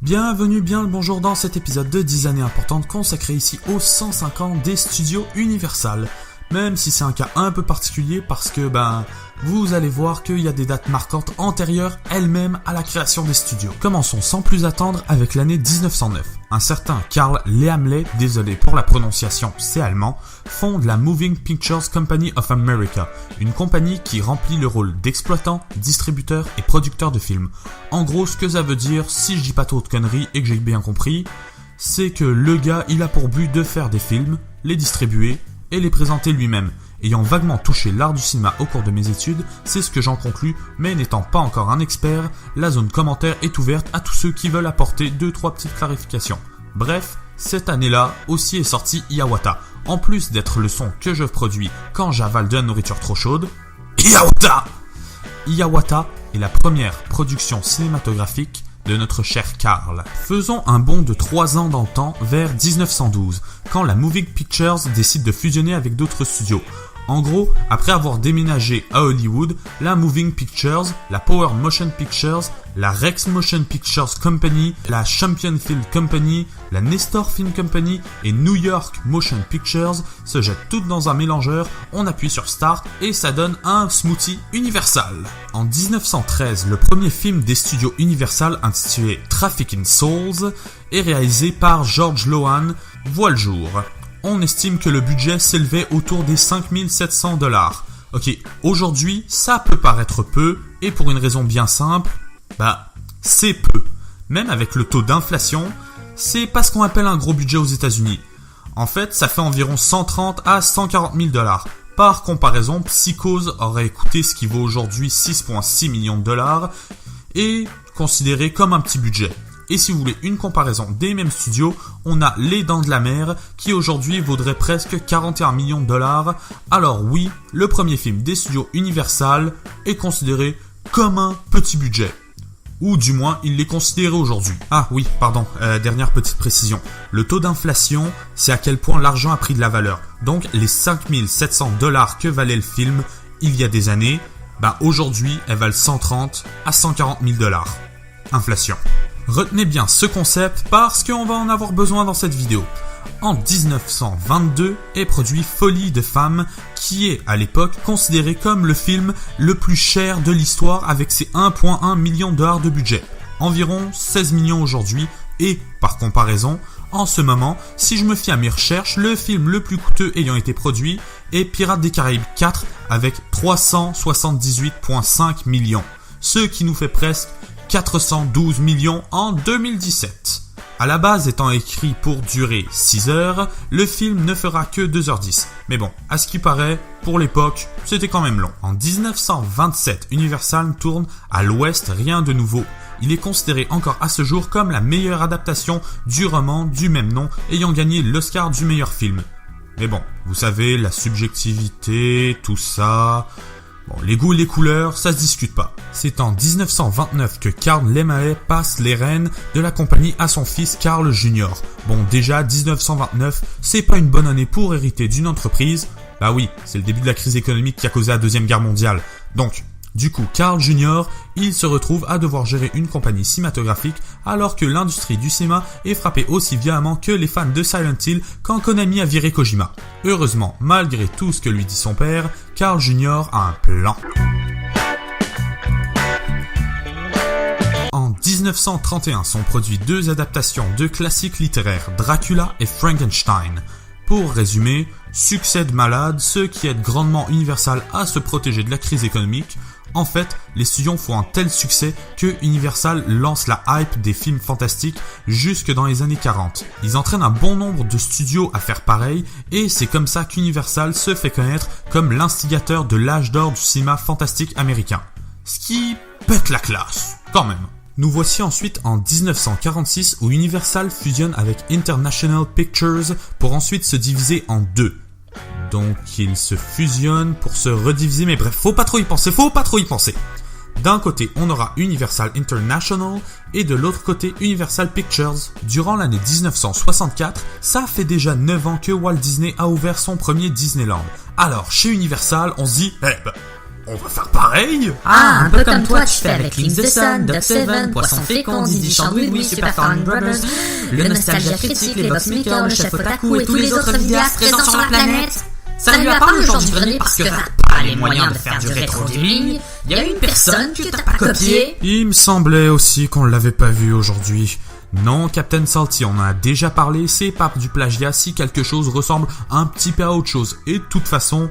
Bienvenue, bien le bonjour dans cet épisode de 10 années importantes consacré ici aux 105 ans des studios Universal. Même si c'est un cas un peu particulier parce que, vous allez voir qu'il y a des dates marquantes antérieures elles-mêmes à la création des studios. Commençons sans plus attendre avec l'année 1909. Un certain Carl Laemmle, désolé pour la prononciation, c'est allemand, fonde la Moving Pictures Company of America, une compagnie qui remplit le rôle d'exploitant, distributeur et producteur de films. En gros, ce que ça veut dire, si je dis pas trop de conneries et que j'ai bien compris, c'est que le gars, il a pour but de faire des films, les distribuer et les présenter lui-même. Ayant vaguement touché l'art du cinéma au cours de mes études, c'est ce que j'en conclus, mais n'étant pas encore un expert, la zone commentaire est ouverte à tous ceux qui veulent apporter 2-3 petites clarifications. Bref, cette année-là aussi est sorti Hiawatha. En plus d'être le son que je produis quand j'avale de la nourriture trop chaude, Hiawatha! Hiawatha est la première production cinématographique de notre cher Carl. Faisons un bond de 3 ans dans le temps vers 1912, quand la Moving Pictures décide de fusionner avec d'autres studios. En gros, après avoir déménagé à Hollywood, la Moving Pictures, la Power Motion Pictures, la Rex Motion Pictures Company, la Champion Film Company, la Nestor Film Company et New York Motion Pictures se jettent toutes dans un mélangeur, on appuie sur Start et ça donne un smoothie Universal. En 1913, le premier film des studios Universal intitulé Trafficking Souls est réalisé par George Lohan, voit le jour. On estime que le budget s'élevait autour des 5700 $. Ok, aujourd'hui, ça peut paraître peu, et pour une raison bien simple, c'est peu. Même avec le taux d'inflation, c'est pas ce qu'on appelle un gros budget aux États-Unis. En fait, ça fait environ 130 à 140 000 $. Par comparaison, Psychose aurait coûté ce qui vaut aujourd'hui 6,6 millions de $, et considéré comme un petit budget. Et si vous voulez une comparaison des mêmes studios, on a Les Dents de la Mer qui aujourd'hui vaudrait presque 41 millions de $. Alors oui, le premier film des studios Universal est considéré comme un petit budget. Ou du moins, il l'est considéré aujourd'hui. Ah oui, pardon, dernière petite précision. Le taux d'inflation, c'est à quel point l'argent a pris de la valeur. Donc les 5700 $ que valait le film il y a des années, aujourd'hui, elles valent 130 à 140 000 $. Inflation. Retenez bien ce concept parce qu'on va en avoir besoin dans cette vidéo. En 1922 est produit Folie de femme qui est à l'époque considéré comme le film le plus cher de l'histoire avec ses 1,1 million de $ de budget. Environ 16 millions aujourd'hui et par comparaison, en ce moment, si je me fie à mes recherches, le film le plus coûteux ayant été produit est Pirates des Caraïbes 4 avec 378,5 millions. Ce qui nous fait presque 412 millions en 2017. À la base étant écrit pour durer 6 heures, le film ne fera que 2h10. Mais bon, à ce qui paraît, pour l'époque, c'était quand même long. En 1927, Universal tourne à l'Ouest, rien de nouveau. Il est considéré encore à ce jour comme la meilleure adaptation du roman du même nom, ayant gagné l'Oscar du meilleur film. Mais bon, vous savez, la subjectivité, tout ça... les goûts et les couleurs, ça se discute pas. C'est en 1929 que Carl Laemmle passe les rênes de la compagnie à son fils Carl Jr. Déjà, 1929, c'est pas une bonne année pour hériter d'une entreprise. Oui, c'est le début de la crise économique qui a causé la Deuxième Guerre mondiale. Donc, du coup, Carl Jr., il se retrouve à devoir gérer une compagnie cinématographique alors que l'industrie du cinéma est frappée aussi violemment que les fans de Silent Hill quand Konami a viré Kojima. Heureusement, malgré tout ce que lui dit son père, Carl Jr. a un plan. En 1931 sont produits 2 adaptations de classiques littéraires, Dracula et Frankenstein. Pour résumer, succès de malade, ce qui aide grandement Universal à se protéger de la crise économique. En fait, les studios font un tel succès que Universal lance la hype des films fantastiques jusque dans les années 40. Ils entraînent un bon nombre de studios à faire pareil et c'est comme ça qu'Universal se fait connaître comme l'instigateur de l'âge d'or du cinéma fantastique américain. Ce qui pète la classe, quand même. Nous voici ensuite en 1946 où Universal fusionne avec International Pictures pour ensuite se diviser en 2. Donc ils se fusionnent pour se rediviser, mais bref, faut pas trop y penser. D'un côté, on aura Universal International et de l'autre côté, Universal Pictures. Durant l'année 1964, ça fait déjà 9 ans que Walt Disney a ouvert son premier Disneyland. Alors, chez Universal, on se dit, on va faire pareil. Ah, un peu comme toi tu fais avec Link the Sun, Dog Seven, Poisson Fécond, Didi Chandouille, Super Farming Brothers, le Nostalgia Critique, les Boxmakers, le Chef Otaku et tous les autres vidéastes présents sur la planète. Ça ne lui a pas le jour du grenier parce que t'as pas les moyens de faire du rétro gaming. Il y a une personne que t'as pas copié. Il me semblait aussi qu'on l'avait pas vu aujourd'hui. Non, Captain Salty, on en a déjà parlé, c'est pas du plagiat si quelque chose ressemble un petit peu à autre chose. Et de toute façon,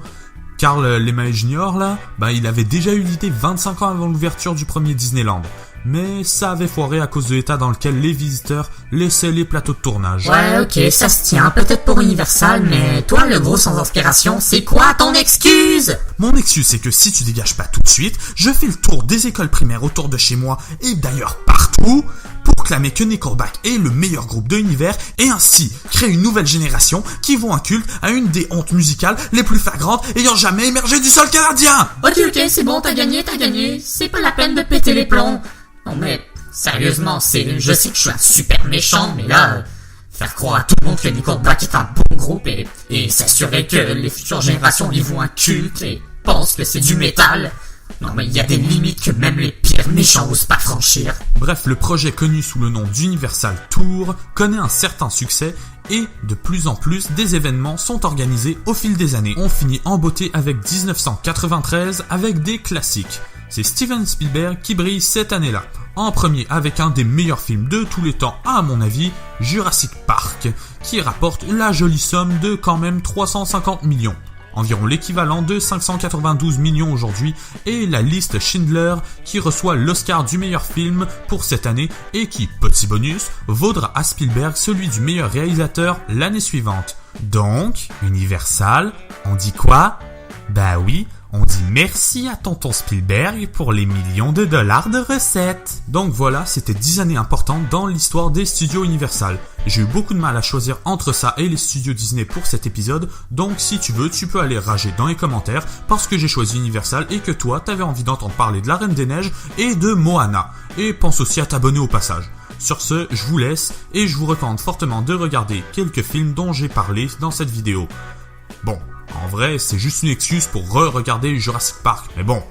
Carl Laemmle Jr. là, il avait déjà eu l'idée 25 ans avant l'ouverture du premier Disneyland. Mais ça avait foiré à cause de l'état dans lequel les visiteurs laissaient les plateaux de tournage. Ouais, ok, ça se tient, peut-être pour Universal, mais toi, le gros sans inspiration, c'est quoi ton excuse? Mon excuse, c'est que si tu dégages pas tout de suite, je fais le tour des écoles primaires autour de chez moi, et d'ailleurs partout, pour clamer que Nickelback est le meilleur groupe de l'univers, et ainsi créer une nouvelle génération qui vaut un culte à une des hontes musicales les plus flagrantes ayant jamais émergé du sol canadien. Ok, c'est bon, t'as gagné, c'est pas la peine de péter les plombs. Non mais, sérieusement, je sais que je suis un super méchant, mais là, faire croire à tout le monde que Nickelback est un bon groupe et s'assurer que les futures générations y voient un culte et pensent que c'est du métal. Non mais il y a des limites que même les pires méchants osent pas franchir. Bref, le projet connu sous le nom d'Universal Tour connaît un certain succès et de plus en plus des événements sont organisés au fil des années. On finit en beauté avec 1993 avec des classiques. C'est Steven Spielberg qui brille cette année-là. En premier avec un des meilleurs films de tous les temps à mon avis, Jurassic Park, qui rapporte la jolie somme de quand même 350 millions. Environ l'équivalent de 592 millions aujourd'hui, et la liste Schindler qui reçoit l'Oscar du meilleur film pour cette année et qui, petit bonus, vaudra à Spielberg celui du meilleur réalisateur l'année suivante. Donc, Universal, on dit quoi? Bah oui, on dit merci à tonton Spielberg pour les millions de dollars de recettes. Donc voilà, c'était 10 années importantes dans l'histoire des studios Universal. J'ai eu beaucoup de mal à choisir entre ça et les studios Disney pour cet épisode, donc si tu veux, tu peux aller rager dans les commentaires parce que j'ai choisi Universal et que toi, t'avais envie d'entendre parler de la Reine des Neiges et de Moana. Et pense aussi à t'abonner au passage. Sur ce, je vous laisse et je vous recommande fortement de regarder quelques films dont j'ai parlé dans cette vidéo. Bon, en vrai, c'est juste une excuse pour re-regarder Jurassic Park. Mais bon,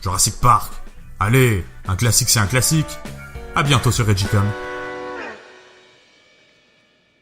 Jurassic Park. Allez, un classique c'est un classique. À bientôt sur Regicom.